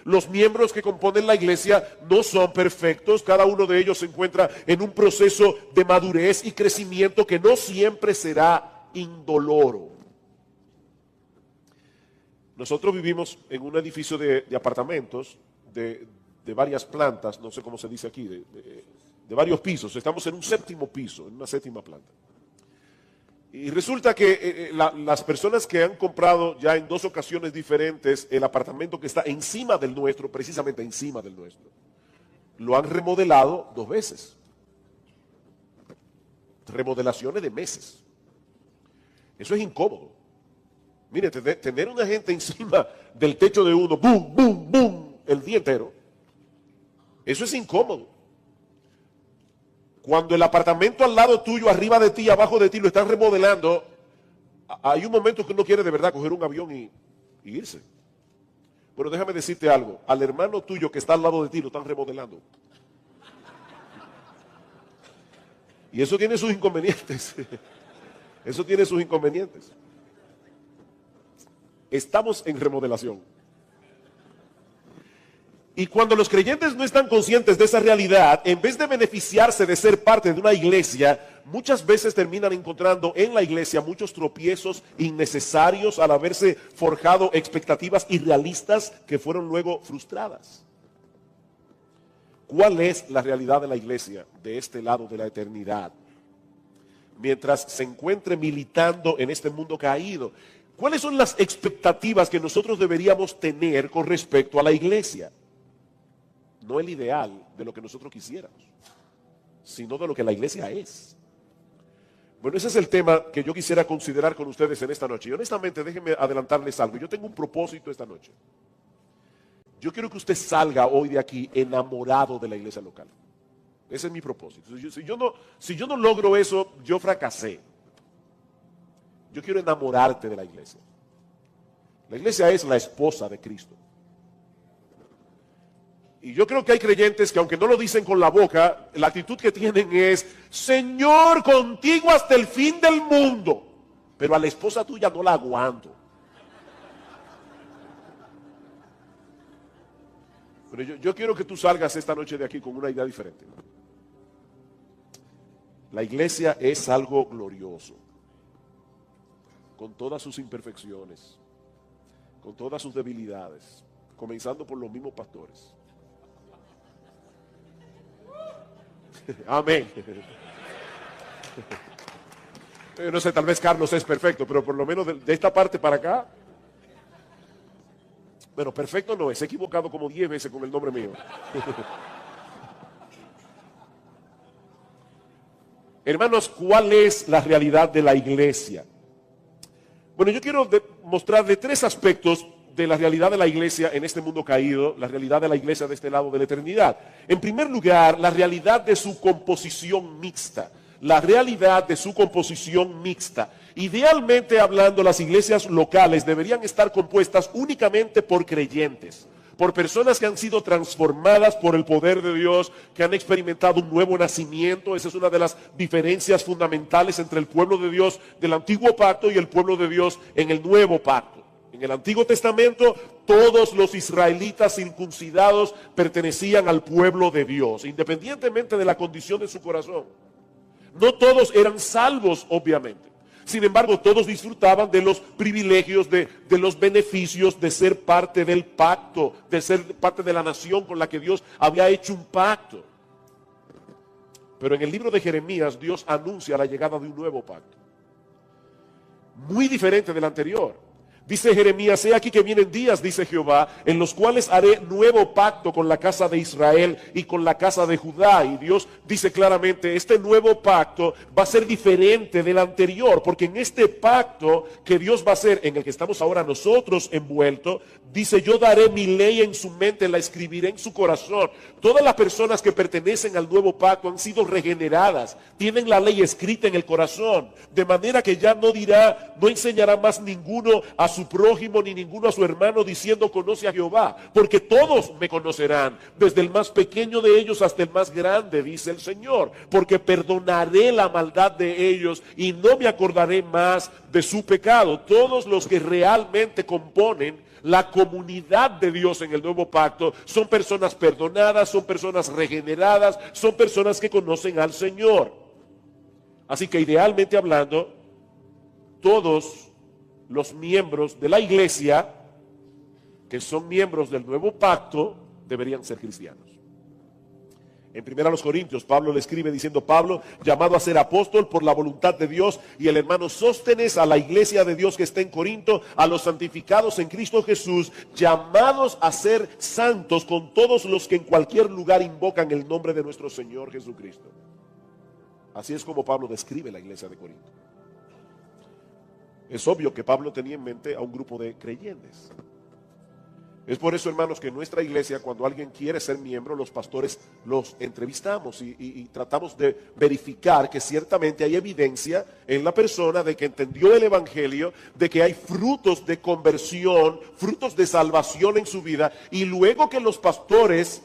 Los miembros que componen la iglesia no son perfectos, cada uno de ellos se encuentra en un proceso de madurez y crecimiento que no siempre será indoloro. Nosotros vivimos en un edificio de apartamentos de varias plantas, no sé cómo se dice aquí, de varios pisos. Estamos en un séptimo piso, en una séptima planta. Y resulta que las personas que han comprado ya en 2 ocasiones diferentes el apartamento que está encima del nuestro, precisamente encima del nuestro, lo han remodelado 2 veces. Remodelaciones de meses. Eso es incómodo. Mire, tener una gente encima del techo de uno, boom, boom, boom, el día entero, eso es incómodo. Cuando el apartamento al lado tuyo, arriba de ti, abajo de ti, lo están remodelando, hay un momento que uno quiere de verdad coger un avión y irse. Pero déjame decirte algo, al hermano tuyo que está al lado de ti lo están remodelando. Y eso tiene sus inconvenientes. Eso tiene sus inconvenientes. Estamos en remodelación. Y cuando los creyentes no están conscientes de esa realidad, en vez de beneficiarse de ser parte de una iglesia, muchas veces terminan encontrando en la iglesia muchos tropiezos innecesarios al haberse forjado expectativas irrealistas que fueron luego frustradas. ¿Cuál es la realidad de la iglesia de este lado de la eternidad? Mientras se encuentre militando en este mundo caído, ¿cuáles son las expectativas que nosotros deberíamos tener con respecto a la iglesia? No el ideal de lo que nosotros quisiéramos, sino de lo que la iglesia es. Bueno, ese es el tema que yo quisiera considerar con ustedes en esta noche. Y honestamente, déjenme adelantarles algo. Yo tengo un propósito esta noche. Yo quiero que usted salga hoy de aquí enamorado de la iglesia local. Ese es mi propósito. Si yo no logro eso, yo fracasé. Yo quiero enamorarte de la iglesia. La iglesia es la esposa de Cristo. Y yo creo que hay creyentes que aunque no lo dicen con la boca, la actitud que tienen es, Señor, contigo hasta el fin del mundo. Pero a la esposa tuya no la aguanto. Pero yo quiero que tú salgas esta noche de aquí con una idea diferente. La iglesia es algo glorioso, con todas sus imperfecciones, con todas sus debilidades, comenzando por los mismos pastores. Amén. Yo no sé, tal vez Carlos es perfecto, pero por lo menos de esta parte para acá. Bueno, perfecto no es, he equivocado como 10 veces con el nombre mío. Hermanos, ¿cuál es la realidad de la iglesia? Bueno, yo quiero mostrarle 3 aspectos de la realidad de la iglesia en este mundo caído, la realidad de la iglesia de este lado de la eternidad. En primer lugar, la realidad de su composición mixta. La realidad de su composición mixta. Idealmente hablando, las iglesias locales deberían estar compuestas únicamente por creyentes, por personas que han sido transformadas por el poder de Dios, que han experimentado un nuevo nacimiento. Esa es una de las diferencias fundamentales entre el pueblo de Dios del antiguo pacto y el pueblo de Dios en el nuevo pacto. En el Antiguo Testamento, todos los israelitas circuncidados pertenecían al pueblo de Dios, independientemente de la condición de su corazón. No todos eran salvos, obviamente. Sin embargo, todos disfrutaban de los privilegios, de los beneficios de ser parte del pacto, de ser parte de la nación con la que Dios había hecho un pacto. Pero en el libro de Jeremías, Dios anuncia la llegada de un nuevo pacto, muy diferente del anterior. Dice Jeremías, he aquí que vienen días, dice Jehová, en los cuales haré nuevo pacto con la casa de Israel y con la casa de Judá. Y Dios dice claramente, este nuevo pacto va a ser diferente del anterior, porque en este pacto que Dios va a hacer, en el que estamos ahora nosotros envueltos, dice, yo daré mi ley en su mente, la escribiré en su corazón. Todas las personas que pertenecen al nuevo pacto han sido regeneradas, tienen la ley escrita en el corazón, de manera que ya no enseñará más ninguno a su prójimo ni ninguno a su hermano diciendo conoce a Jehová, porque todos me conocerán, desde el más pequeño de ellos hasta el más grande, dice el Señor, porque perdonaré la maldad de ellos y no me acordaré más de su pecado. Todos los que realmente componen La comunidad de Dios en el nuevo pacto son personas perdonadas, son personas regeneradas, son personas que conocen al Señor. Así que idealmente hablando, todos los miembros de la iglesia que son miembros del nuevo pacto deberían ser cristianos. En 1 Corintios, Pablo le escribe diciendo: Pablo, llamado a ser apóstol por la voluntad de Dios, y el hermano Sóstenes, a la iglesia de Dios que está en Corinto, a los santificados en Cristo Jesús, llamados a ser santos con todos los que en cualquier lugar invocan el nombre de nuestro Señor Jesucristo. Así es como Pablo describe la iglesia de Corinto. Es obvio que Pablo tenía en mente a un grupo de creyentes. Es por eso, hermanos, que en nuestra iglesia, cuando alguien quiere ser miembro, los pastores los entrevistamos y tratamos de verificar que ciertamente hay evidencia en la persona de que entendió el evangelio, de que hay frutos de conversión, frutos de salvación en su vida, y luego que los pastores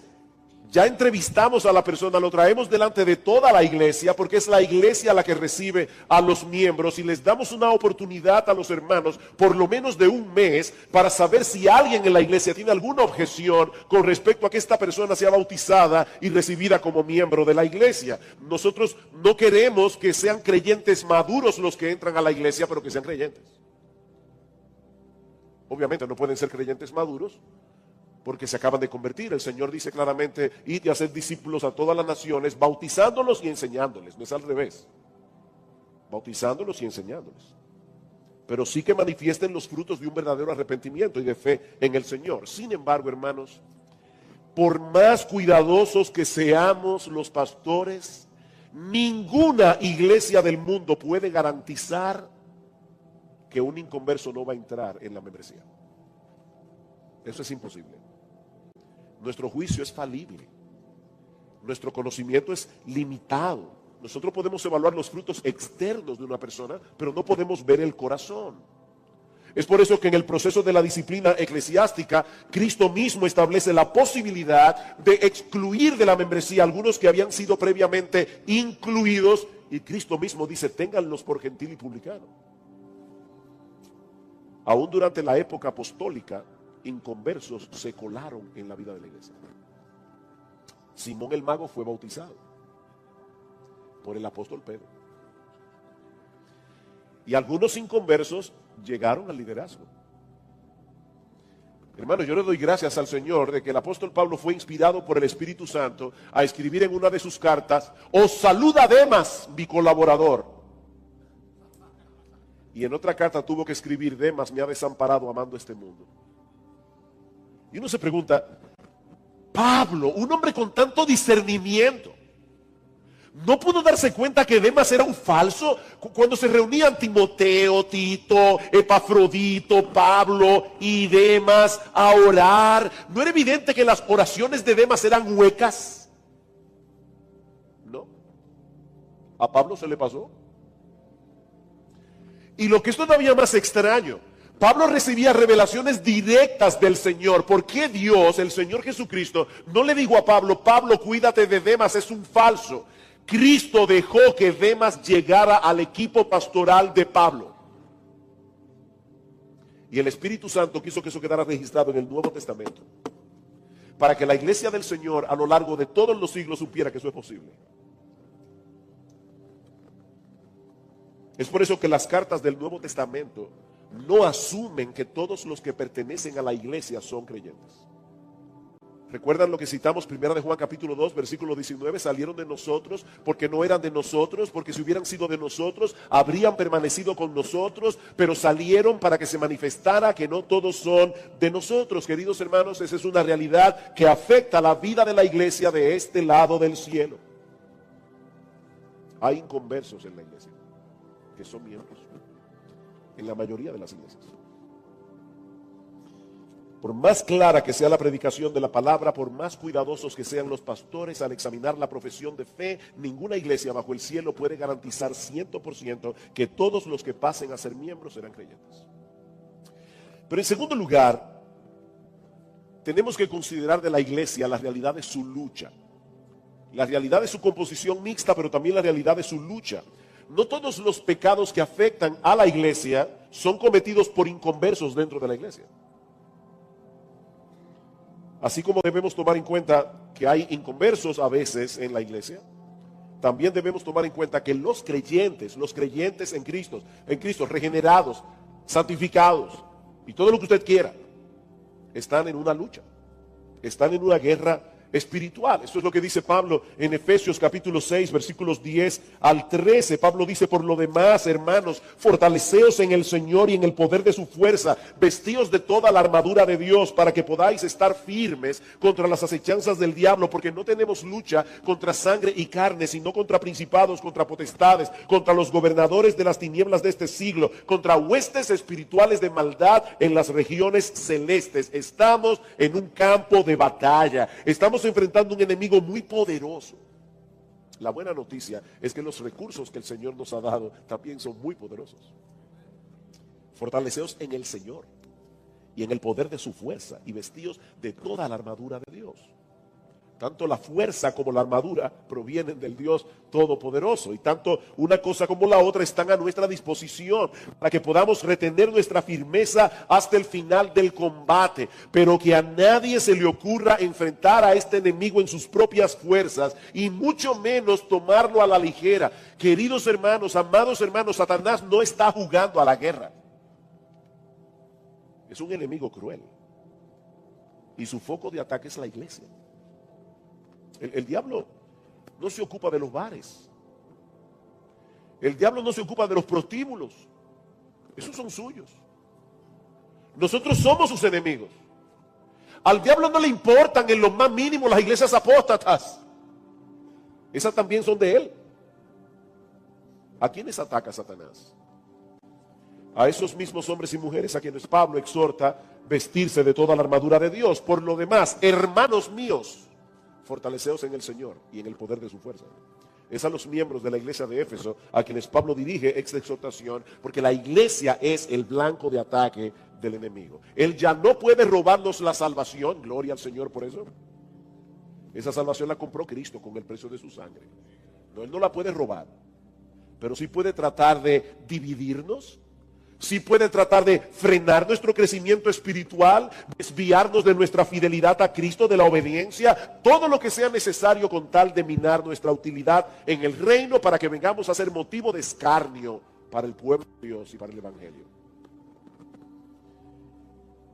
ya entrevistamos a la persona, lo traemos delante de toda la iglesia, porque es la iglesia la que recibe a los miembros, y les damos una oportunidad a los hermanos, por lo menos de un mes, para saber si alguien en la iglesia tiene alguna objeción con respecto a que esta persona sea bautizada y recibida como miembro de la iglesia. Nosotros no queremos que sean creyentes maduros los que entran a la iglesia, pero que sean creyentes. Obviamente no pueden ser creyentes maduros porque se acaban de convertir. El Señor dice claramente: id y haced discípulos a todas las naciones, bautizándolos y enseñándoles. No es al revés, bautizándolos y enseñándoles, pero sí que manifiesten los frutos de un verdadero arrepentimiento y de fe en el Señor. Sin embargo, hermanos, por más cuidadosos que seamos los pastores, ninguna iglesia del mundo puede garantizar que un inconverso no va a entrar en la membresía. Eso es imposible. Nuestro juicio es falible. Nuestro conocimiento es limitado. Nosotros podemos evaluar los frutos externos de una persona, pero no podemos ver el corazón. Es por eso que en el proceso de la disciplina eclesiástica, Cristo mismo establece la posibilidad de excluir de la membresía a algunos que habían sido previamente incluidos, y Cristo mismo dice: ténganlos por gentil y publicano. Aún durante la época apostólica, inconversos se colaron en la vida de la iglesia. Simón el mago fue bautizado por el apóstol Pedro, y algunos inconversos llegaron al liderazgo. Hermanos, yo le doy gracias al Señor de que el apóstol Pablo fue inspirado por el Espíritu Santo a escribir en una de sus cartas: os saluda Demas, mi colaborador. Y en otra carta tuvo que escribir: Demas me ha desamparado amando este mundo. Y uno se pregunta: Pablo, un hombre con tanto discernimiento, ¿no pudo darse cuenta que Demas era un falso? Cuando se reunían Timoteo, Tito, Epafrodito, Pablo y Demas a orar, ¿no era evidente que las oraciones de Demas eran huecas? No. A Pablo se le pasó. Y lo que es todavía más extraño, Pablo recibía revelaciones directas del Señor. ¿Por qué Dios, el Señor Jesucristo, no le dijo a Pablo: Pablo, cuídate de Demas, es un falso? Cristo dejó que Demas llegara al equipo pastoral de Pablo. Y el Espíritu Santo quiso que eso quedara registrado en el Nuevo Testamento, para que la iglesia del Señor a lo largo de todos los siglos supiera que eso es posible. Es por eso que las cartas del Nuevo Testamento no asumen que todos los que pertenecen a la iglesia son creyentes. ¿Recuerdan lo que citamos 1 de Juan capítulo 2, versículo 19? Salieron de nosotros porque no eran de nosotros, porque si hubieran sido de nosotros, habrían permanecido con nosotros, pero salieron para que se manifestara que no todos son de nosotros. Queridos hermanos, esa es una realidad que afecta la vida de la iglesia de este lado del cielo. Hay inconversos en la iglesia que son miembros, en la mayoría de las iglesias. Por más clara que sea la predicación de la palabra, por más cuidadosos que sean los pastores al examinar la profesión de fe, ninguna iglesia bajo el cielo puede garantizar 100% que todos los que pasen a ser miembros serán creyentes. Pero en segundo lugar, tenemos que considerar de la iglesia la realidad de su lucha, la realidad de su composición mixta, pero también la realidad de su lucha. No todos los pecados que afectan a la iglesia son cometidos por inconversos dentro de la iglesia. Así como debemos tomar en cuenta que hay inconversos a veces en la iglesia, también debemos tomar en cuenta que los creyentes en Cristo, regenerados, santificados y todo lo que usted quiera, están en una lucha, están en una guerra espiritual. Eso es lo que dice Pablo en Efesios capítulo 6, versículos 10 al 13. Pablo dice: por lo demás, hermanos, fortaleceos en el Señor y en el poder de su fuerza, vestíos de toda la armadura de Dios, para que podáis estar firmes contra las acechanzas del diablo, porque no tenemos lucha contra sangre y carne, sino contra principados, contra potestades, contra los gobernadores de las tinieblas de este siglo, contra huestes espirituales de maldad en las regiones celestes. Estamos en un campo de batalla, estamos enfrentando un enemigo muy poderoso. La buena noticia es que los recursos que el Señor nos ha dado también son muy poderosos. Fortaleceos en el Señor y en el poder de su fuerza, y vestíos de toda la armadura de Dios. Tanto la fuerza como la armadura provienen del Dios Todopoderoso, y tanto una cosa como la otra están a nuestra disposición para que podamos retener nuestra firmeza hasta el final del combate. Pero que a nadie se le ocurra enfrentar a este enemigo en sus propias fuerzas, y mucho menos tomarlo a la ligera. Queridos hermanos, amados hermanos, Satanás no está jugando a la guerra. Es un enemigo cruel, y su foco de ataque es la iglesia. El diablo no se ocupa de los bares. El diablo no se ocupa de los prostíbulos. Esos son suyos. Nosotros somos sus enemigos. Al diablo no le importan en lo más mínimo las iglesias apóstatas. Esas también son de él. ¿A quiénes ataca Satanás? A esos mismos hombres y mujeres a quienes Pablo exhorta vestirse de toda la armadura de Dios. Por lo demás, hermanos míos, fortaleceos en el Señor y en el poder de su fuerza. Es a los miembros de la iglesia de Éfeso a quienes Pablo dirige esta exhortación, porque la iglesia es el blanco de ataque del enemigo. Él ya no puede robarnos la salvación, gloria al Señor por eso. Esa salvación la compró Cristo con el precio de su sangre. No, Él no la puede robar, pero sí puede tratar de dividirnos. Sí puede tratar de frenar nuestro crecimiento espiritual, desviarnos de nuestra fidelidad a Cristo, de la obediencia, todo lo que sea necesario con tal de minar nuestra utilidad en el reino, para que vengamos a ser motivo de escarnio para el pueblo de Dios y para el evangelio.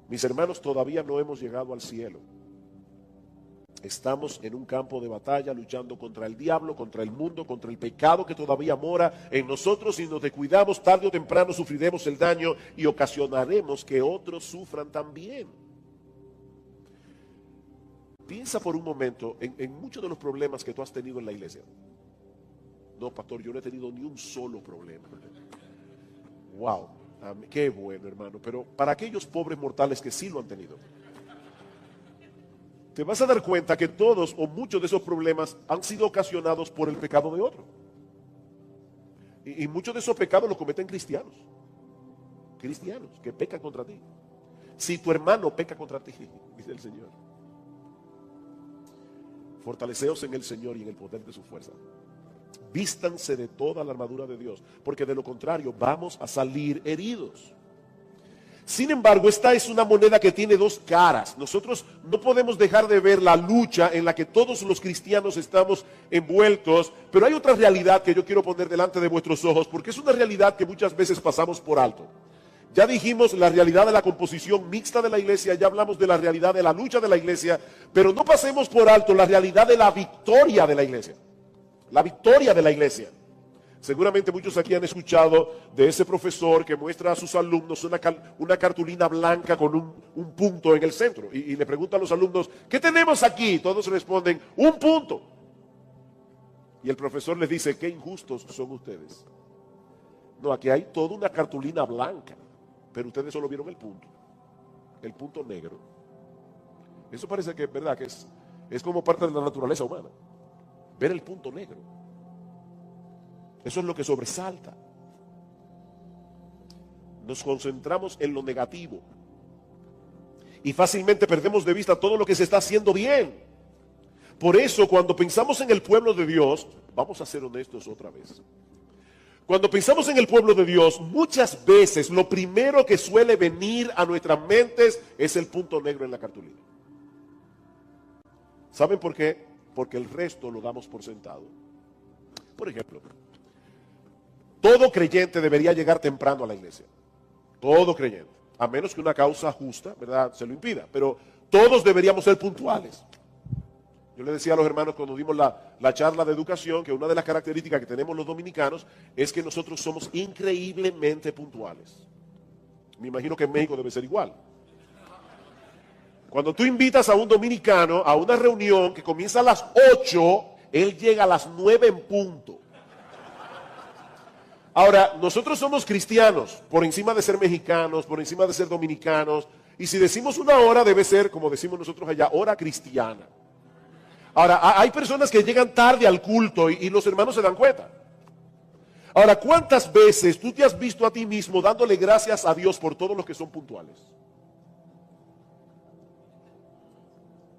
Mis hermanos, todavía no hemos llegado al cielo. Estamos en un campo de batalla luchando contra el diablo, contra el mundo, contra el pecado que todavía mora en nosotros. Si nos descuidamos, tarde o temprano sufriremos el daño y ocasionaremos que otros sufran también. Piensa por un momento en muchos de los problemas que tú has tenido en la iglesia. No, pastor, yo no he tenido ni un solo problema. Wow, qué bueno, hermano. Pero para aquellos pobres mortales que sí lo han tenido, te vas a dar cuenta que todos o muchos de esos problemas han sido ocasionados por el pecado de otro. Y muchos de esos pecados los cometen cristianos. Cristianos que pecan contra ti. Si tu hermano peca contra ti, dice el Señor, fortaleceos en el Señor y en el poder de su fuerza. Vístanse de toda la armadura de Dios, porque de lo contrario vamos a salir heridos. Sin embargo, esta es una moneda que tiene dos caras. Nosotros no podemos dejar de ver la lucha en la que todos los cristianos estamos envueltos, pero hay otra realidad que yo quiero poner delante de vuestros ojos, porque es una realidad que muchas veces pasamos por alto. Ya dijimos la realidad de la composición mixta de la iglesia, ya hablamos de la realidad de la lucha de la iglesia, pero no pasemos por alto la realidad de la victoria de la iglesia. La victoria de la iglesia. Seguramente muchos aquí han escuchado de ese profesor que muestra a sus alumnos una cartulina blanca con un punto en el centro. Y le pregunta a los alumnos, ¿qué tenemos aquí? Todos responden, un punto. Y el profesor les dice, qué injustos son ustedes. No, aquí hay toda una cartulina blanca, pero ustedes solo vieron el punto negro. Eso parece que, ¿verdad? Que es como parte de la naturaleza humana, ver el punto negro. Eso es lo que sobresalta. Nos concentramos en lo negativo y fácilmente perdemos de vista todo lo que se está haciendo bien. Por eso, cuando pensamos en el pueblo de Dios, vamos a ser honestos otra vez. Cuando pensamos en el pueblo de Dios, muchas veces lo primero que suele venir a nuestras mentes es el punto negro en la cartulina. ¿Saben por qué? Porque el resto lo damos por sentado. Por ejemplo, todo creyente debería llegar temprano a la iglesia. Todo creyente. A menos que una causa justa, ¿verdad?, se lo impida. Pero todos deberíamos ser puntuales. Yo le decía a los hermanos cuando dimos la charla de educación que una de las características que tenemos los dominicanos es que nosotros somos increíblemente puntuales. Me imagino que en México debe ser igual. Cuando tú invitas a un dominicano a una reunión que comienza a las 8, él llega a las 9 en punto. Ahora, nosotros somos cristianos, por encima de ser mexicanos, por encima de ser dominicanos, y si decimos una hora debe ser, como decimos nosotros allá, hora cristiana. Ahora, hay personas que llegan tarde al culto y los hermanos se dan cuenta. Ahora, ¿cuántas veces tú te has visto a ti mismo dándole gracias a Dios por todos los que son puntuales?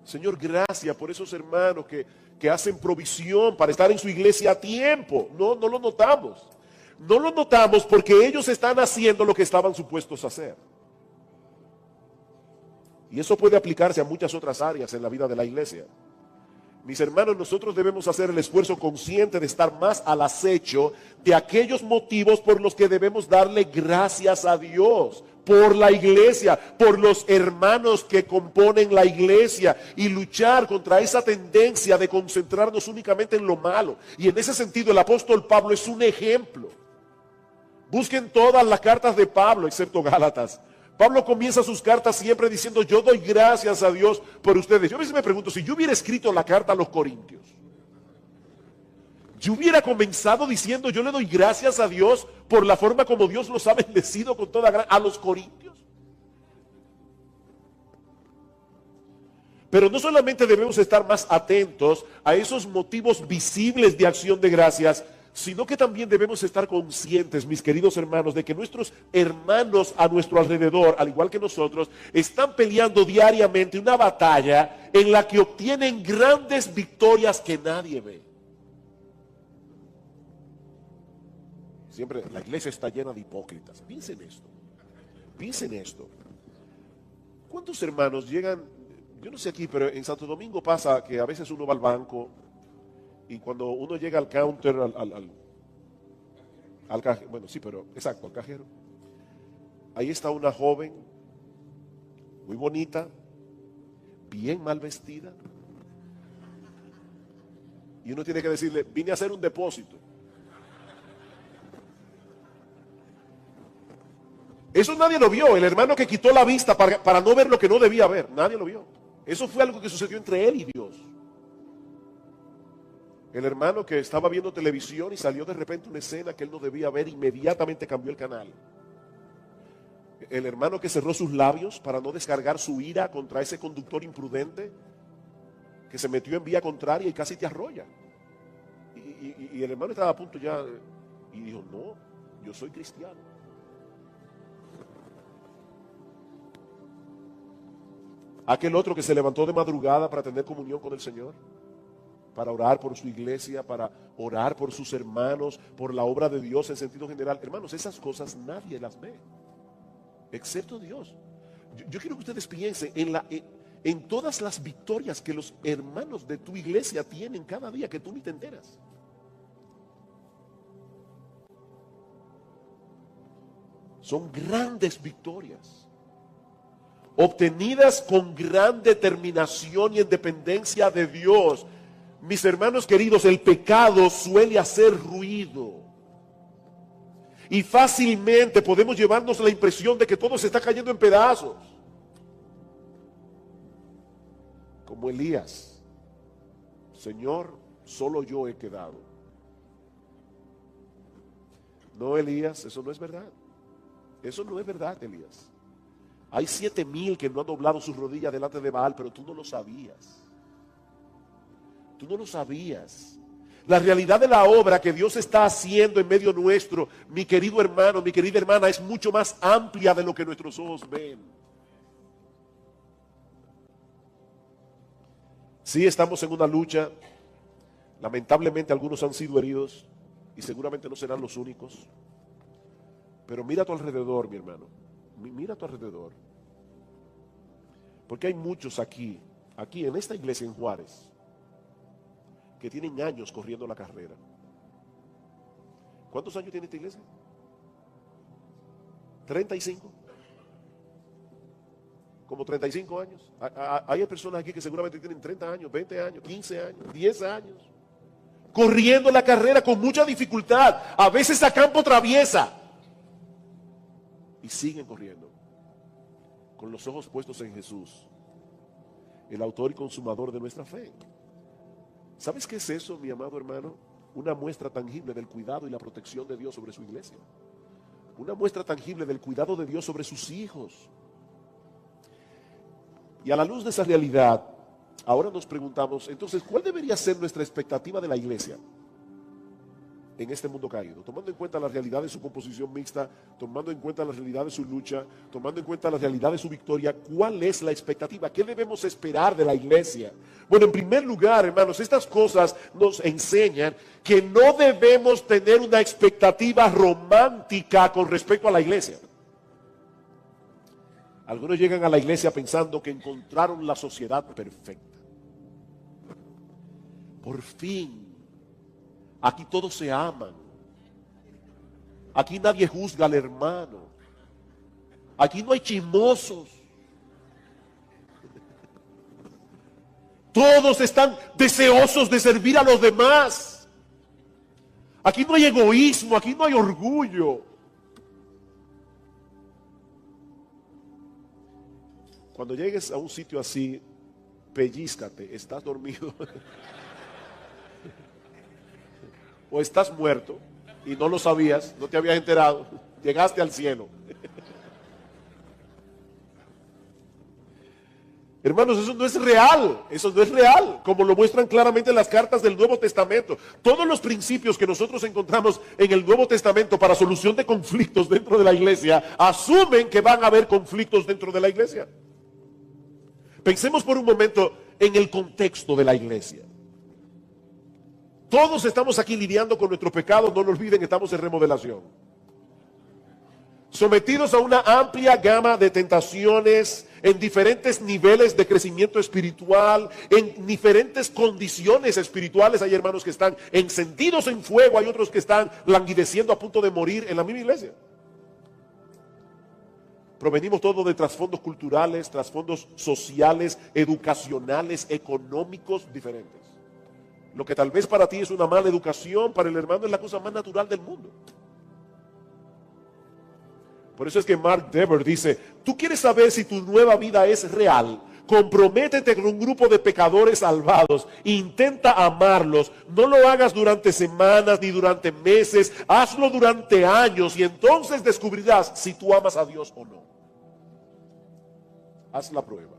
Señor, gracias por esos hermanos que hacen provisión para estar en su iglesia a tiempo. No lo notamos. No lo notamos porque ellos están haciendo lo que estaban supuestos a hacer. Y eso puede aplicarse a muchas otras áreas en la vida de la iglesia. Mis hermanos, nosotros debemos hacer el esfuerzo consciente de estar más al acecho de aquellos motivos por los que debemos darle gracias a Dios, por la iglesia, por los hermanos que componen la iglesia y luchar contra esa tendencia de concentrarnos únicamente en lo malo. Y en ese sentido el apóstol Pablo es un ejemplo. Busquen todas las cartas de Pablo, excepto Gálatas. Pablo comienza sus cartas siempre diciendo, yo doy gracias a Dios por ustedes. Yo a veces me pregunto, si yo hubiera escrito la carta a los Corintios, yo hubiera comenzado diciendo, yo le doy gracias a Dios por la forma como Dios los ha bendecido con toda gracia a los Corintios. Pero no solamente debemos estar más atentos a esos motivos visibles de acción de gracias, sino que también debemos estar conscientes, mis queridos hermanos, de que nuestros hermanos a nuestro alrededor, al igual que nosotros, están peleando diariamente una batalla en la que obtienen grandes victorias que nadie ve. Siempre la iglesia está llena de hipócritas. Piensen esto. Piensen esto. ¿Cuántos hermanos llegan? Yo no sé aquí, pero en Santo Domingo pasa que a veces uno va al banco y cuando uno llega al counter, al cajero, bueno, sí, pero exacto, al cajero, ahí está una joven, muy bonita, bien mal vestida, y uno tiene que decirle, vine a hacer un depósito. Eso nadie lo vio, el hermano que quitó la vista para no ver lo que no debía ver, nadie lo vio. Eso fue algo que sucedió entre él y Dios. El hermano que estaba viendo televisión y salió de repente una escena que él no debía ver, inmediatamente cambió el canal. El hermano que cerró sus labios para no descargar su ira contra ese conductor imprudente que se metió en vía contraria y casi te arrolla. Y el hermano estaba a punto ya y dijo, no, yo soy cristiano. Aquel otro que se levantó de madrugada para tener comunión con el Señor, para orar por su iglesia, para orar por sus hermanos, por la obra de Dios en sentido general. Hermanos, esas cosas nadie las ve, excepto Dios. Yo quiero que ustedes piensen en todas las victorias que los hermanos de tu iglesia tienen cada día que tú ni te enteras. Son grandes victorias, obtenidas con gran determinación y en dependencia de Dios. Mis hermanos queridos, el pecado suele hacer ruido. Y fácilmente podemos llevarnos la impresión de que todo se está cayendo en pedazos. Como Elías. Señor, solo yo he quedado. No, Elías, eso no es verdad. Eso no es verdad, Elías. Hay 7,000 que no han doblado sus rodillas delante de Baal, pero tú no lo sabías. Tú no lo sabías. La realidad de la obra que Dios está haciendo en medio nuestro, mi querido hermano, mi querida hermana, es mucho más amplia de lo que nuestros ojos ven. Sí, estamos en una lucha. Lamentablemente algunos han sido heridos y seguramente no serán los únicos. Pero mira a tu alrededor, mi hermano. Mira a tu alrededor. Porque hay muchos aquí aquí en esta iglesia en Juárez, que tienen años corriendo la carrera. ¿Cuántos años tiene esta iglesia? 35. Como 35 años. Hay personas aquí que seguramente tienen 30 años, 20 años, 15 años, 10 años. Corriendo la carrera con mucha dificultad, a veces a campo traviesa. Y siguen corriendo, con los ojos puestos en Jesús, el autor y consumador de nuestra fe. ¿Sabes qué es eso, mi amado hermano? Una muestra tangible del cuidado y la protección de Dios sobre su iglesia. Una muestra tangible del cuidado de Dios sobre sus hijos. Y a la luz de esa realidad, ahora nos preguntamos, entonces, ¿cuál debería ser nuestra expectativa de la iglesia en este mundo caído? Tomando en cuenta la realidad de su composición mixta, tomando en cuenta la realidad de su lucha, tomando en cuenta la realidad de su victoria, ¿cuál es la expectativa? ¿Qué debemos esperar de la iglesia? Bueno, en primer lugar, hermanos, estas cosas nos enseñan que no debemos tener una expectativa romántica con respecto a la iglesia. Algunos llegan a la iglesia pensando que encontraron la sociedad perfecta. Por fin, aquí todos se aman. Aquí nadie juzga al hermano. Aquí no hay chismosos. Todos están deseosos de servir a los demás. Aquí no hay egoísmo, aquí no hay orgullo. Cuando llegues a un sitio así, pellízcate, estás dormido o estás muerto y no lo sabías, no te habías enterado, llegaste al cielo. Hermanos, eso no es real, como lo muestran claramente las cartas del Nuevo Testamento. Todos los principios que nosotros encontramos en el Nuevo Testamento para solución de conflictos dentro de la iglesia, asumen que van a haber conflictos dentro de la iglesia. Pensemos por un momento en el contexto de la iglesia. Todos estamos aquí lidiando con nuestro pecado, no lo olviden, estamos en remodelación. Sometidos a una amplia gama de tentaciones, en diferentes niveles de crecimiento espiritual, en diferentes condiciones espirituales. Hay hermanos que están encendidos en fuego, hay otros que están languideciendo a punto de morir en la misma iglesia. Provenimos todos de trasfondos culturales, trasfondos sociales, educacionales, económicos diferentes. Lo que tal vez para ti es una mala educación, para el hermano es la cosa más natural del mundo. Por eso es que Mark Dever dice, tú quieres saber si tu nueva vida es real, comprométete con un grupo de pecadores salvados, intenta amarlos, no lo hagas durante semanas ni durante meses, hazlo durante años y entonces descubrirás si tú amas a Dios o no. Haz la prueba.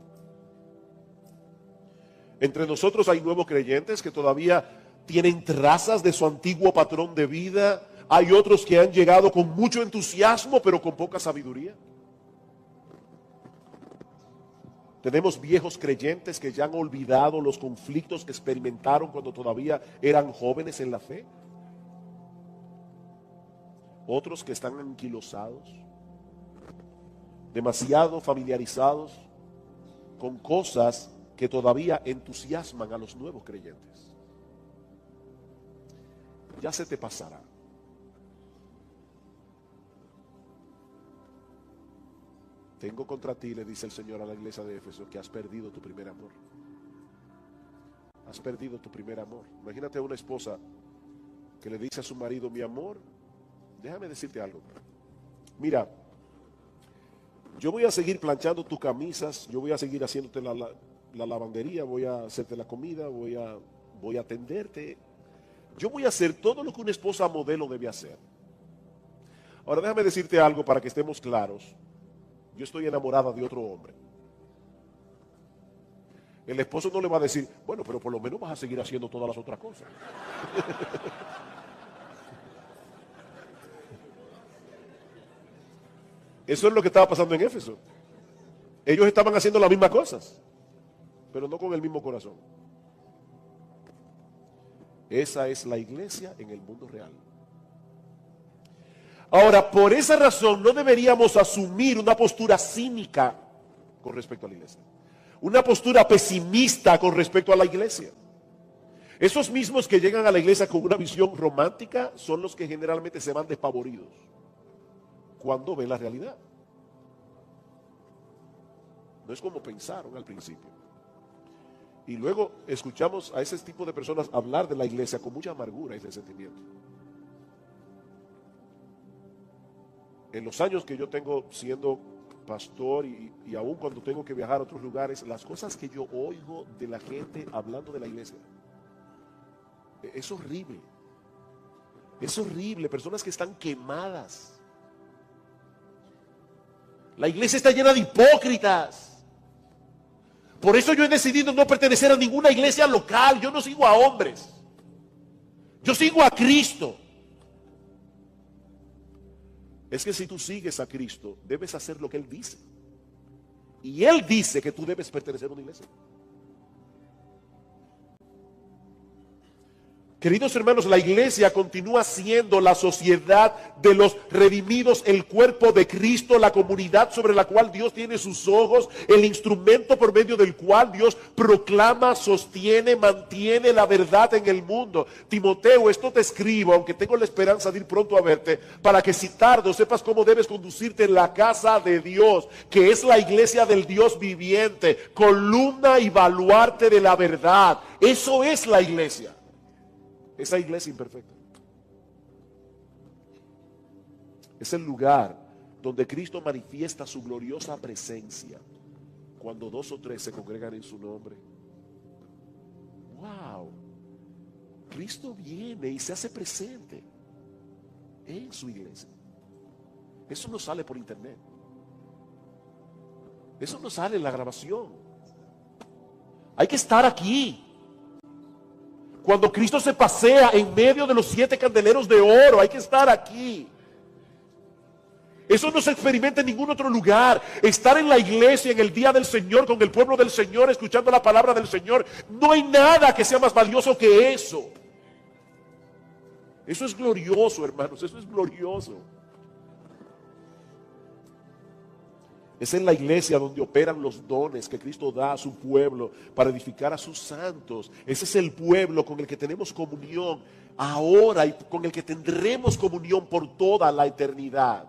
Entre nosotros hay nuevos creyentes que todavía tienen trazas de su antiguo patrón de vida. Hay otros que han llegado con mucho entusiasmo, pero con poca sabiduría. Tenemos viejos creyentes que ya han olvidado los conflictos que experimentaron cuando todavía eran jóvenes en la fe. Otros que están anquilosados, demasiado familiarizados con cosas que todavía entusiasman a los nuevos creyentes. Ya se te pasará. Tengo contra ti, le dice el Señor a la iglesia de Éfeso, que has perdido tu primer amor. Has perdido tu primer amor. Imagínate a una esposa que le dice a su marido, mi amor, déjame decirte algo. Mira, yo voy a seguir planchando tus camisas, yo voy a seguir haciéndote la lavandería, voy a hacerte la comida, voy a atenderte. Yo voy a hacer todo lo que una esposa modelo debe hacer. Ahora déjame decirte algo para que estemos claros. Yo estoy enamorada de otro hombre. El esposo no le va a decir, bueno, pero por lo menos vas a seguir haciendo todas las otras cosas. Eso es lo que estaba pasando en Éfeso. Ellos estaban haciendo las mismas cosas, pero no con el mismo corazón. Esa es la iglesia en el mundo real. Ahora, por esa razón no deberíamos asumir una postura cínica con respecto a la iglesia. una postura pesimista con respecto a la iglesia. Esos mismos que llegan a la iglesia con una visión romántica son los que generalmente se van despavoridos cuando ven la realidad. No es como pensaron al principio. Y luego escuchamos a ese tipo de personas hablar de la iglesia con mucha amargura y resentimiento. En los años que yo tengo siendo pastor y aún cuando tengo que viajar a otros lugares, las cosas que yo oigo de la gente hablando de la iglesia, es horrible. Es horrible, personas que están quemadas. La iglesia está llena de hipócritas. Por eso yo he decidido no pertenecer a ninguna iglesia local. Yo no sigo a hombres. Yo sigo a Cristo. Es que si tú sigues a Cristo, debes hacer lo que Él dice. Y Él dice que tú debes pertenecer a una iglesia. Queridos hermanos, la iglesia continúa siendo la sociedad de los redimidos, el cuerpo de Cristo, la comunidad sobre la cual Dios tiene sus ojos, el instrumento por medio del cual Dios proclama, sostiene, mantiene la verdad en el mundo. Timoteo, esto te escribo, aunque tengo la esperanza de ir pronto a verte, para que si tardo sepas cómo debes conducirte en la casa de Dios, que es la iglesia del Dios viviente, columna y baluarte de la verdad. Eso es la iglesia. Esa iglesia imperfecta es el lugar donde Cristo manifiesta su gloriosa presencia cuando 2 o 3 se congregan en su nombre. Wow, Cristo viene y se hace presente en su iglesia. Eso no sale por internet, eso no sale en la grabación. Hay que estar aquí. Cuando Cristo se pasea en medio de los 7 candeleros de oro, hay que estar aquí. Eso no se experimenta en ningún otro lugar. Estar en la iglesia en el día del Señor, con el pueblo del Señor, escuchando la palabra del Señor. No hay nada que sea más valioso que eso. Eso es glorioso, hermanos, eso es glorioso. Es en la iglesia donde operan los dones que Cristo da a su pueblo para edificar a sus santos. Ese es el pueblo con el que tenemos comunión ahora y con el que tendremos comunión por toda la eternidad.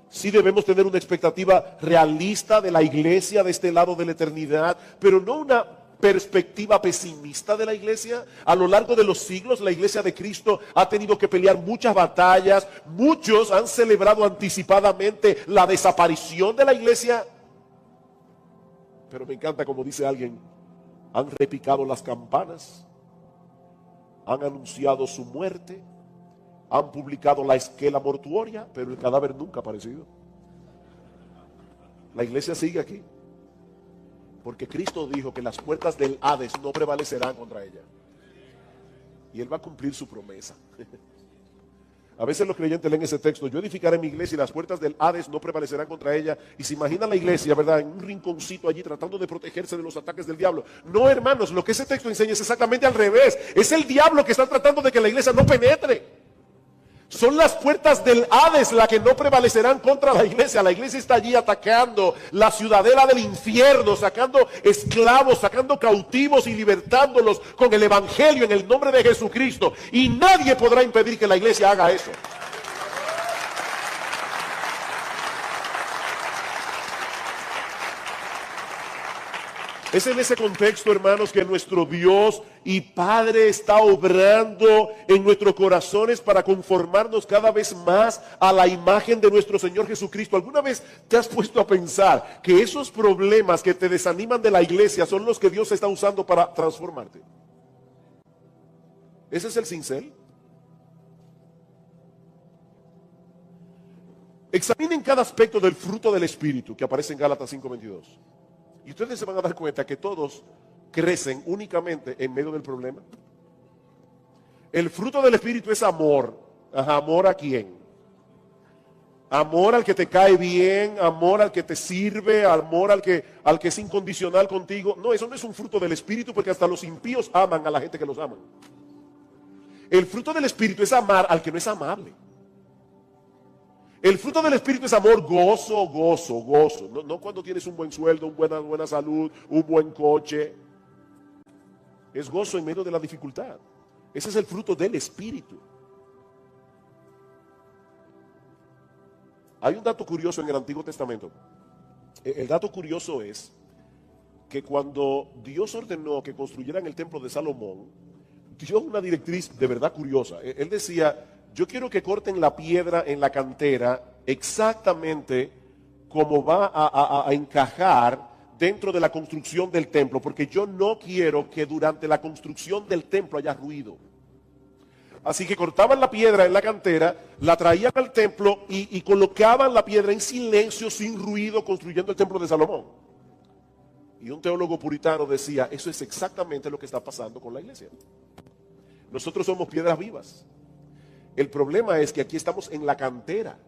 Sí debemos tener una expectativa realista de la iglesia de este lado de la eternidad, pero no una perspectiva pesimista de la iglesia. A lo largo de los siglos, la iglesia de Cristo ha tenido que pelear muchas batallas. Muchos han celebrado anticipadamente la desaparición de la iglesia. Pero me encanta como dice alguien, han repicado las campanas, han anunciado su muerte, han publicado la esquela mortuoria, pero el cadáver nunca ha aparecido. La iglesia sigue aquí. Porque Cristo dijo que las puertas del Hades no prevalecerán contra ella. Y Él va a cumplir su promesa. A veces los creyentes leen ese texto: yo edificaré mi iglesia y las puertas del Hades no prevalecerán contra ella. Y se imagina la iglesia, ¿verdad?, en un rinconcito allí tratando de protegerse de los ataques del diablo. No, hermanos, lo que ese texto enseña es exactamente al revés. Es el diablo que está tratando de que la iglesia no penetre. Son las puertas del Hades las que no prevalecerán contra la iglesia. La iglesia está allí atacando la ciudadela del infierno, sacando esclavos, sacando cautivos y libertándolos con el evangelio en el nombre de Jesucristo. Y nadie podrá impedir que la iglesia haga eso. Es en ese contexto, hermanos, que nuestro Dios y Padre está obrando en nuestros corazones para conformarnos cada vez más a la imagen de nuestro Señor Jesucristo. ¿Alguna vez te has puesto a pensar que esos problemas que te desaniman de la iglesia son los que Dios está usando para transformarte? Ese es el cincel. Examinen cada aspecto del fruto del Espíritu que aparece en Gálatas 5:22. Y ustedes se van a dar cuenta que todos crecen únicamente en medio del problema. El fruto del Espíritu es amor. Ajá, ¿amor a quién? Amor al que te cae bien, amor al que te sirve, amor al que es incondicional contigo. No, eso no es un fruto del Espíritu, porque hasta los impíos aman a la gente que los ama. El fruto del Espíritu es amar al que no es amable. El fruto del Espíritu es amor, gozo, gozo, gozo. No cuando tienes un buen sueldo, una buena salud, un buen coche. Es gozo en medio de la dificultad. Ese es el fruto del Espíritu. Hay un dato curioso en el Antiguo Testamento. El dato curioso es que cuando Dios ordenó que construyeran el templo de Salomón, dio una directriz de verdad curiosa. Él decía, yo quiero que corten la piedra en la cantera exactamente como va a encajar dentro de la construcción del templo, porque yo no quiero que durante la construcción del templo haya ruido. Así que cortaban la piedra en la cantera, la traían al templo y colocaban la piedra en silencio, sin ruido, construyendo el templo de Salomón. Y un teólogo puritano decía, eso es exactamente lo que está pasando con la iglesia. Nosotros somos piedras vivas. El problema es que aquí estamos en la cantera.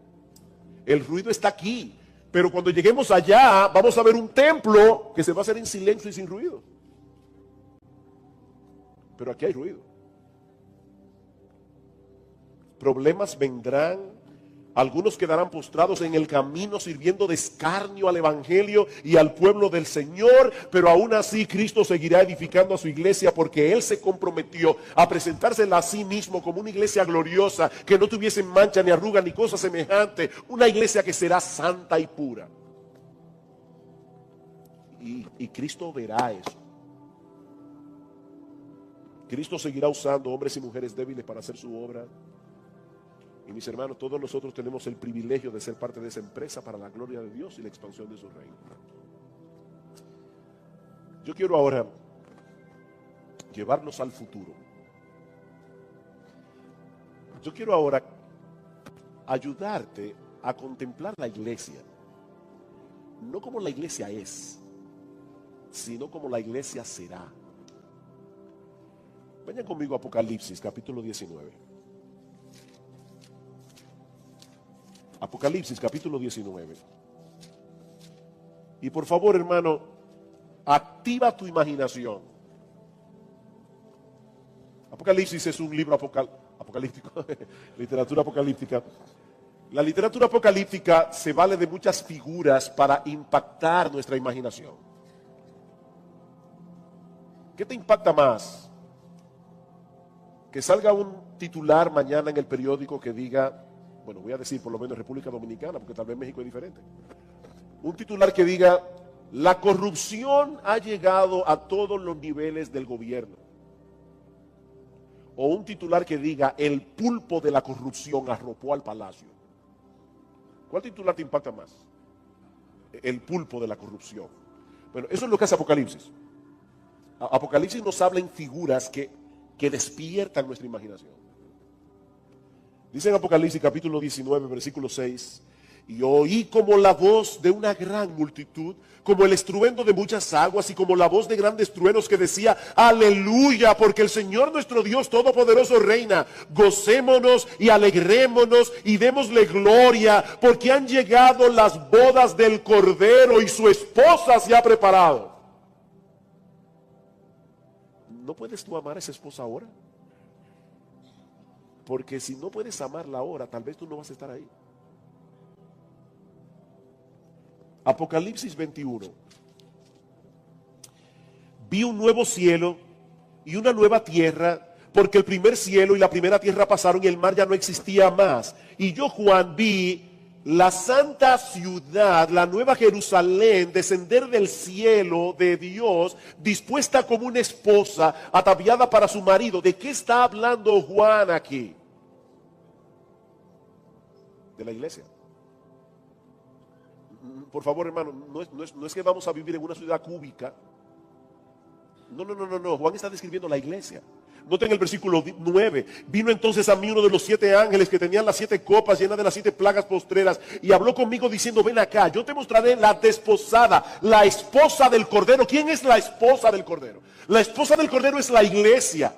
El ruido está aquí. Pero cuando lleguemos allá, vamos a ver un templo que se va a hacer en silencio y sin ruido. Pero aquí hay ruido. Problemas vendrán, algunos quedarán postrados en el camino sirviendo de escarnio al evangelio y al pueblo del Señor, pero aún así Cristo seguirá edificando a su iglesia porque Él se comprometió a presentársela a sí mismo como una iglesia gloriosa, que no tuviese mancha ni arruga ni cosa semejante, una iglesia que será santa y pura. Y Cristo verá eso. Cristo seguirá usando hombres y mujeres débiles para hacer su obra. Y mis hermanos, todos nosotros tenemos el privilegio de ser parte de esa empresa para la gloria de Dios y la expansión de su reino. Yo quiero ahora llevarnos al futuro. Yo quiero ahora ayudarte a contemplar la iglesia, no como la iglesia es, sino como la iglesia será. Vayan conmigo a Apocalipsis, capítulo 19. Apocalipsis, capítulo 19. Y por favor, hermano, activa tu imaginación. Apocalipsis es un libro apocalíptico, literatura apocalíptica. La literatura apocalíptica se vale de muchas figuras para impactar nuestra imaginación. ¿Qué te impacta más? Que salga un titular mañana en el periódico que diga, bueno, voy a decir por lo menos República Dominicana, porque tal vez México es diferente. Un titular que diga, la corrupción ha llegado a todos los niveles del gobierno. O un titular que diga, el pulpo de la corrupción arropó al palacio. ¿Cuál titular te impacta más? El pulpo de la corrupción. Bueno, eso es lo que hace Apocalipsis. Apocalipsis nos habla en figuras que despiertan nuestra imaginación. Dice en Apocalipsis capítulo 19, versículo 6, y oí como la voz de una gran multitud, como el estruendo de muchas aguas y como la voz de grandes truenos que decía, aleluya, porque el Señor nuestro Dios Todopoderoso reina, gocémonos y alegrémonos y démosle gloria, porque han llegado las bodas del Cordero y su esposa se ha preparado. ¿No puedes tú amar a esa esposa ahora? Porque si no puedes amarla ahora, tal vez tú no vas a estar ahí. Apocalipsis 21. Vi un nuevo cielo y una nueva tierra, porque el primer cielo y la primera tierra pasaron y el mar ya no existía más. Y yo, Juan, vi la santa ciudad, la nueva Jerusalén, descender del cielo de Dios, dispuesta como una esposa, ataviada para su marido. ¿De qué está hablando Juan aquí? De la iglesia. Por favor, hermano, no es que vamos a vivir en una ciudad cúbica. No. Juan está describiendo la iglesia. Noten el versículo 9. Vino entonces a mí uno de los 7 ángeles que tenían las 7 copas llenas de las 7 plagas postreras y habló conmigo diciendo, ven acá, yo te mostraré la desposada, la esposa del Cordero. ¿Quién es la esposa del Cordero? La esposa del Cordero es la iglesia.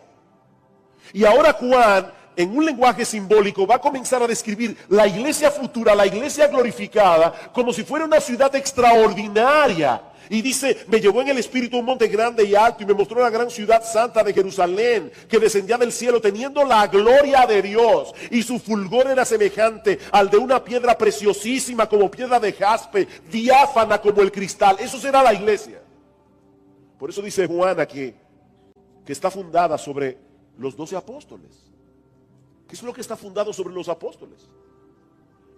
Y ahora Juan, en un lenguaje simbólico, va a comenzar a describir la iglesia futura, la iglesia glorificada, como si fuera una ciudad extraordinaria, Y dice, me llevó en el espíritu a un monte grande y alto y me mostró la gran ciudad santa de Jerusalén, que descendía del cielo teniendo la gloria de Dios. Y su fulgor era semejante al de una piedra preciosísima como piedra de jaspe, diáfana como el cristal. Eso será la iglesia. Por eso dice Juan aquí, que está fundada sobre los 12 apóstoles. ¿Qué es lo que está fundado sobre los apóstoles?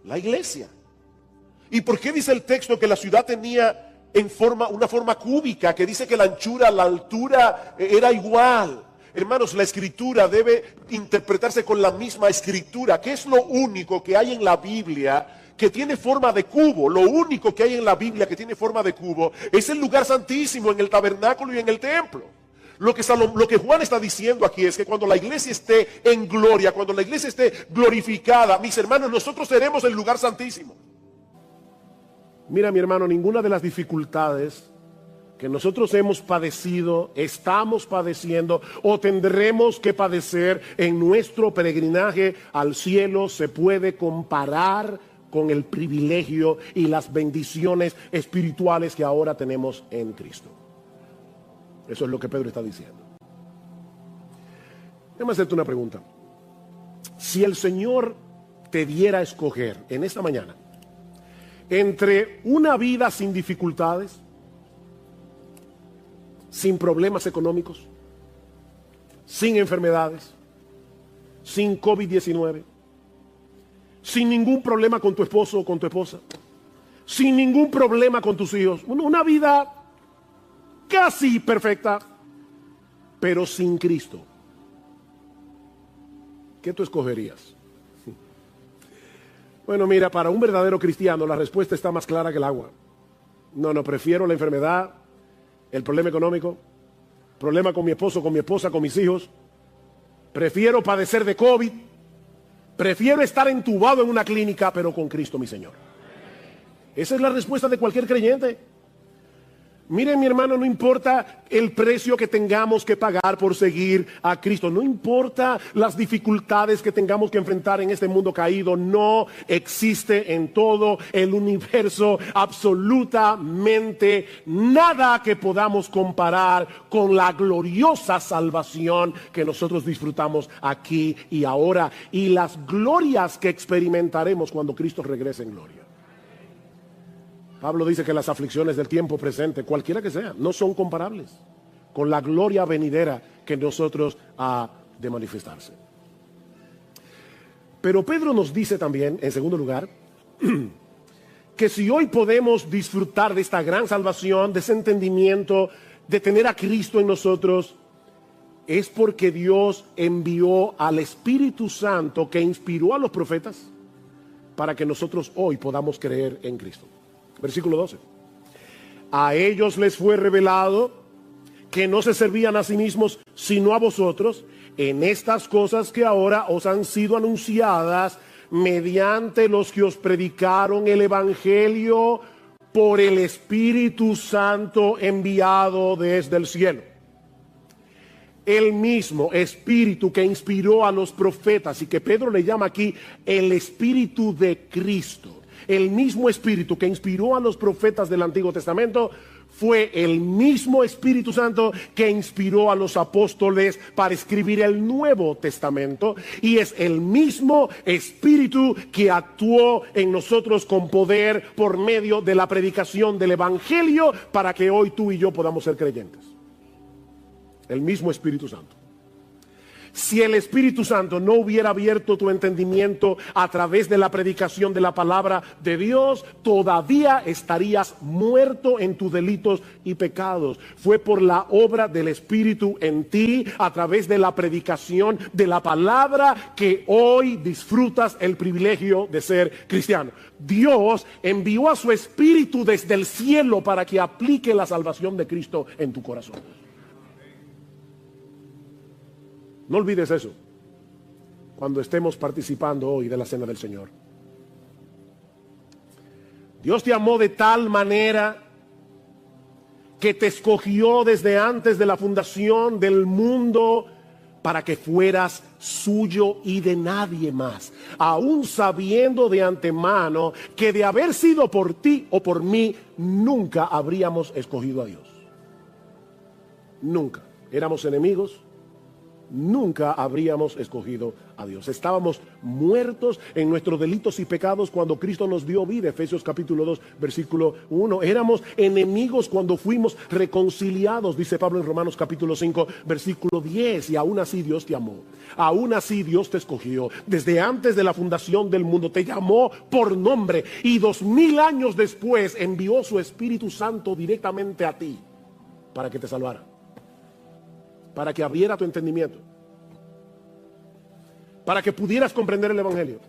La iglesia. ¿Y por qué dice el texto que la ciudad tenía una forma cúbica, que dice que la anchura, la altura era igual? Hermanos, la escritura debe interpretarse con la misma escritura, que es lo único que hay en la Biblia que tiene forma de cubo. Lo único que hay en la Biblia que tiene forma de cubo es el lugar santísimo en el tabernáculo y en el templo. Lo que Juan está diciendo aquí es que cuando la iglesia esté en gloria, cuando la iglesia esté glorificada, mis hermanos, nosotros seremos el lugar santísimo. Mira, mi hermano, ninguna de las dificultades que nosotros hemos padecido, estamos padeciendo o tendremos que padecer en nuestro peregrinaje al cielo se puede comparar con el privilegio y las bendiciones espirituales que ahora tenemos en Cristo. Eso es lo que Pedro está diciendo. Déjame hacerte una pregunta. Si el Señor te diera a escoger en esta mañana entre una vida sin dificultades, sin problemas económicos, sin enfermedades, sin COVID-19, sin ningún problema con tu esposo o con tu esposa, sin ningún problema con tus hijos, una vida casi perfecta, pero sin Cristo, ¿qué tú escogerías? Bueno, mira, para un verdadero cristiano la respuesta está más clara que el agua. No, prefiero la enfermedad, el problema económico, problema con mi esposo, con mi esposa, con mis hijos. Prefiero padecer de COVID, prefiero estar entubado en una clínica, pero con Cristo mi Señor. Esa es la respuesta de cualquier creyente. Miren, mi hermano, no importa el precio que tengamos que pagar por seguir a Cristo, no importa las dificultades que tengamos que enfrentar en este mundo caído, no existe en todo el universo absolutamente nada que podamos comparar con la gloriosa salvación que nosotros disfrutamos aquí y ahora y las glorias que experimentaremos cuando Cristo regrese en gloria. Pablo dice que las aflicciones del tiempo presente, cualquiera que sea, no son comparables con la gloria venidera que nosotros ha de manifestarse. Pero Pedro nos dice también, en segundo lugar, que si hoy podemos disfrutar de esta gran salvación, de ese entendimiento, de tener a Cristo en nosotros, es porque Dios envió al Espíritu Santo que inspiró a los profetas para que nosotros hoy podamos creer en Cristo. Versículo 12. A ellos les fue revelado que no se servían a sí mismos, sino a vosotros, en estas cosas que ahora os han sido anunciadas mediante los que os predicaron el Evangelio por el Espíritu Santo enviado desde el cielo. El mismo Espíritu que inspiró a los profetas y que Pedro le llama aquí el Espíritu de Cristo. El mismo Espíritu que inspiró a los profetas del Antiguo Testamento fue el mismo Espíritu Santo que inspiró a los apóstoles para escribir el Nuevo Testamento. Y es el mismo Espíritu que actuó en nosotros con poder por medio de la predicación del Evangelio para que hoy tú y yo podamos ser creyentes. El mismo Espíritu Santo. Si el Espíritu Santo no hubiera abierto tu entendimiento a través de la predicación de la palabra de Dios, todavía estarías muerto en tus delitos y pecados. Fue por la obra del Espíritu en ti, a través de la predicación de la palabra, que hoy disfrutas el privilegio de ser cristiano. Dios envió a su Espíritu desde el cielo para que aplique la salvación de Cristo en tu corazón. No olvides eso cuando estemos participando hoy de la cena del Señor. Dios te amó de tal manera que te escogió desde antes de la fundación del mundo para que fueras suyo y de nadie más, aún sabiendo de antemano que de haber sido por ti o por mí, nunca habríamos escogido a Dios. Nunca. Éramos enemigos. Nunca habríamos escogido a Dios. Estábamos muertos en nuestros delitos y pecados cuando Cristo nos dio vida. Efesios capítulo 2, versículo 1. Éramos enemigos cuando fuimos reconciliados, dice Pablo en Romanos capítulo 5, versículo 10. Y aún así Dios te amó. Aún así Dios te escogió. Desde antes de la fundación del mundo te llamó por nombre. Y 2000 años después envió su Espíritu Santo directamente a ti para que te salvara, para que abriera tu entendimiento, para que pudieras comprender el Evangelio.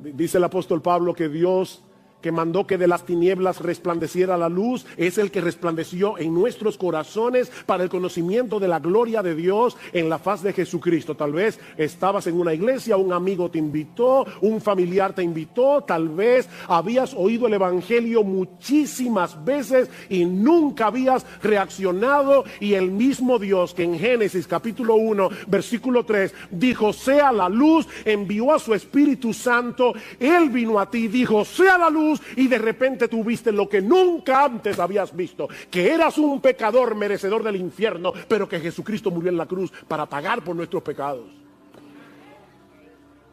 Dice el apóstol Pablo que Dios, que mandó que de las tinieblas resplandeciera la luz, es el que resplandeció en nuestros corazones para el conocimiento de la gloria de Dios en la faz de Jesucristo. Tal vez estabas en una iglesia, un amigo te invitó, un familiar te invitó, tal vez habías oído el Evangelio muchísimas veces y nunca habías reaccionado, y el mismo Dios que en Génesis capítulo 1 versículo 3 dijo sea la luz, envió a su Espíritu Santo. Él vino a ti, dijo sea la luz, y de repente tú viste lo que nunca antes habías visto, que eras un pecador merecedor del infierno, pero que Jesucristo murió en la cruz para pagar por nuestros pecados.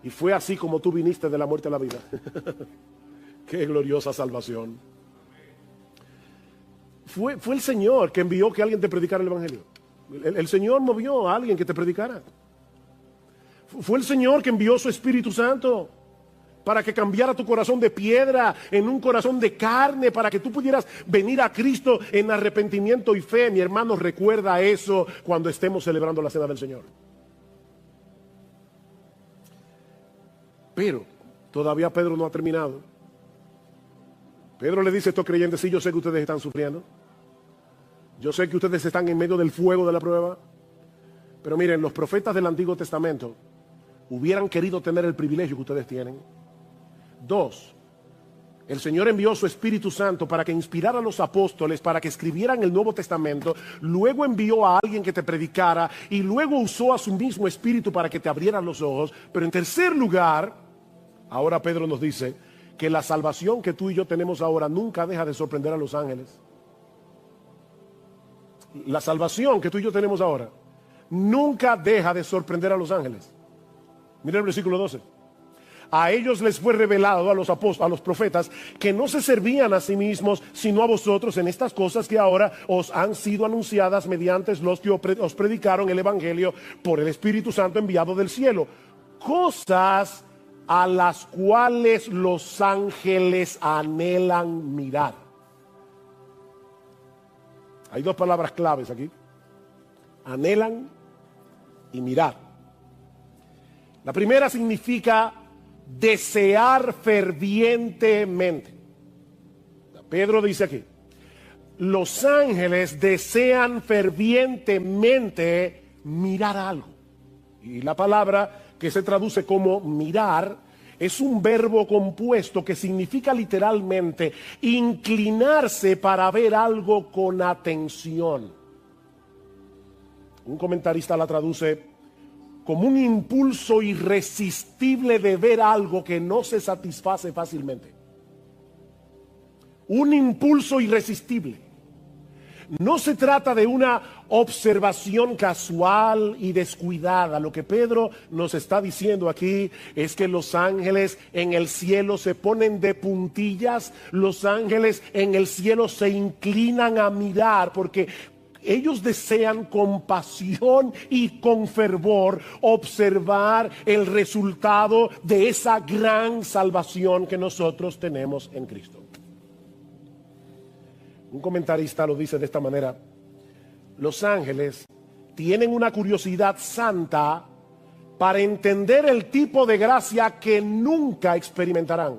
Y fue así como tú viniste de la muerte a la vida. Qué gloriosa salvación. Fue el Señor que envió que alguien te predicara el Evangelio. El Señor movió a alguien que te predicara. Fue el Señor que envió su Espíritu Santo para que cambiara tu corazón de piedra en un corazón de carne, para que tú pudieras venir a Cristo en arrepentimiento y fe. Mi hermano, recuerda eso cuando estemos celebrando la cena del Señor. Pero todavía Pedro no ha terminado. Pedro le dice a estos creyentes: sí, yo sé que ustedes están sufriendo, yo sé que ustedes están en medio del fuego de la prueba, pero miren, los profetas del Antiguo Testamento hubieran querido tener el privilegio que ustedes tienen. 2, el Señor envió su Espíritu Santo para que inspirara a los apóstoles, para que escribieran el Nuevo Testamento. Luego envió a alguien que te predicara, y luego usó a su mismo Espíritu para que te abrieran los ojos. Pero en tercer lugar, ahora Pedro nos dice que la salvación que tú y yo tenemos ahora nunca deja de sorprender a los ángeles. La salvación que tú y yo tenemos ahora nunca deja de sorprender a los ángeles. Mira el versículo 12. A ellos les fue revelado, a los apóstoles, a los profetas, que no se servían a sí mismos, sino a vosotros en estas cosas que ahora os han sido anunciadas mediante los que os predicaron el Evangelio por el Espíritu Santo enviado del cielo. Cosas a las cuales los ángeles anhelan mirar. Hay dos palabras claves aquí: anhelan y mirar. La primera significa desear fervientemente. Pedro dice aquí: los ángeles desean fervientemente mirar algo. Y la palabra que se traduce como mirar es un verbo compuesto que significa literalmente inclinarse para ver algo con atención. Un comentarista la traduce como un impulso irresistible de ver algo que no se satisface fácilmente. Un impulso irresistible. No se trata de una observación casual y descuidada. Lo que Pedro nos está diciendo aquí es que los ángeles en el cielo se ponen de puntillas. Los ángeles en el cielo se inclinan a mirar, porque ellos desean con pasión y con fervor observar el resultado de esa gran salvación que nosotros tenemos en Cristo. Un comentarista lo dice de esta manera: los ángeles tienen una curiosidad santa para entender el tipo de gracia que nunca experimentarán.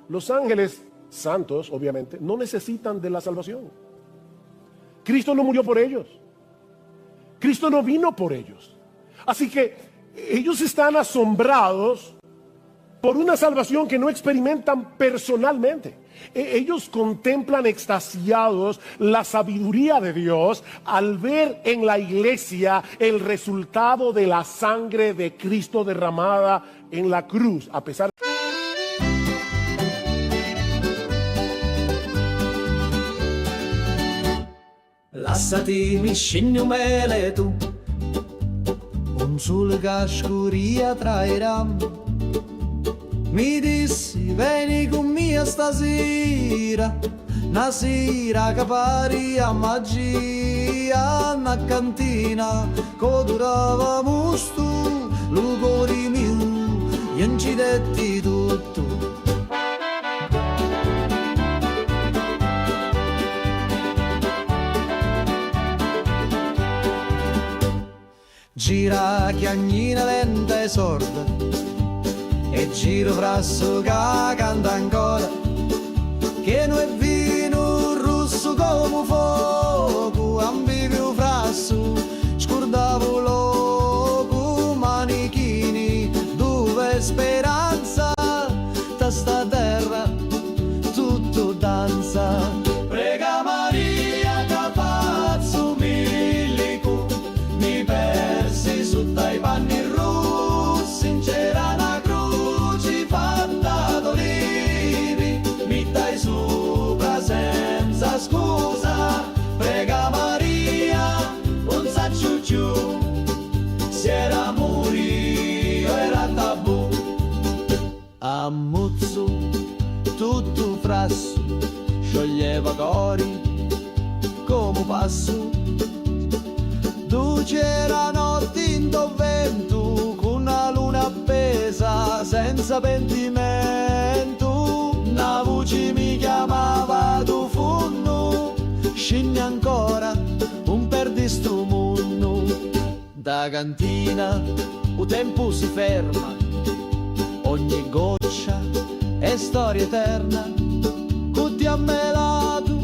Los ángeles santos, obviamente, no necesitan de la salvación. Cristo no murió por ellos. Cristo no vino por ellos. Así que ellos están asombrados por una salvación que no experimentan personalmente. Ellos contemplan extasiados la sabiduría de Dios al ver en la iglesia el resultado de la sangre de Cristo derramada en la cruz, a pesar de... Lasciatemi scendere tu, un sole che scuria trairà. Mi dissi vieni con me stasera, una sera che pari a magia, una cantina che durava musto, lugori mio, gli incidetti tutto. Gira chiagnina lenta e sorda, e giro frasso che canta ancora, che non è vino rosso come fuoco, ambivio frasso, scordavo loco, manichini, dove speranza, da sta terra tutto danza. Prega Maria che faccio milico, mi persi su dai panni rossi, c'era una croce fatta d'olivi, mi dai sopra senza scusa. Prega Maria, non sa ciucciù, se era morio era tabù. Ammuzzo tutto frasso, scioglieva cori come passo. Tu c'era notte in vento, con una luna appesa senza pentimento. Una voce mi chiamava tu funno, scendi ancora un perdi sto mondo. Da cantina il tempo si ferma, ogni goccia è storia eterna. Cutti a me lato,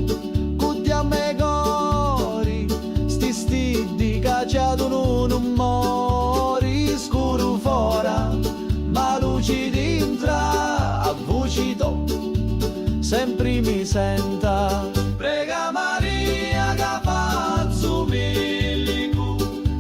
cutti a me cori, sti stidi cacciato non mori. Scuro fora, ma luci dintra, a voci do, sempre mi senta. Prega Maria che faccio milico,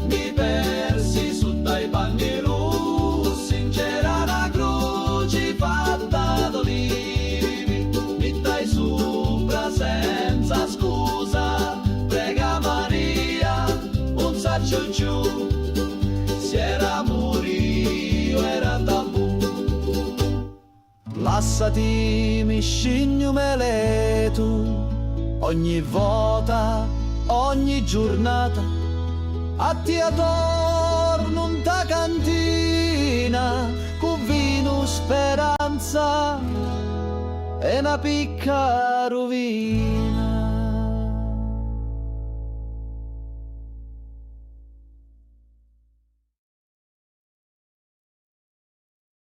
mi persi su dai panni rossi, c'era una croce fatta d'olivi, mi dai sopra senza scusa. Prega Maria, un saccio giù, se era morio era tabù. Lasciati mi scigno me tu, ogni volta, ogni giornata, a ti attorno in ta cantina, con vino speranza e una picca rovina.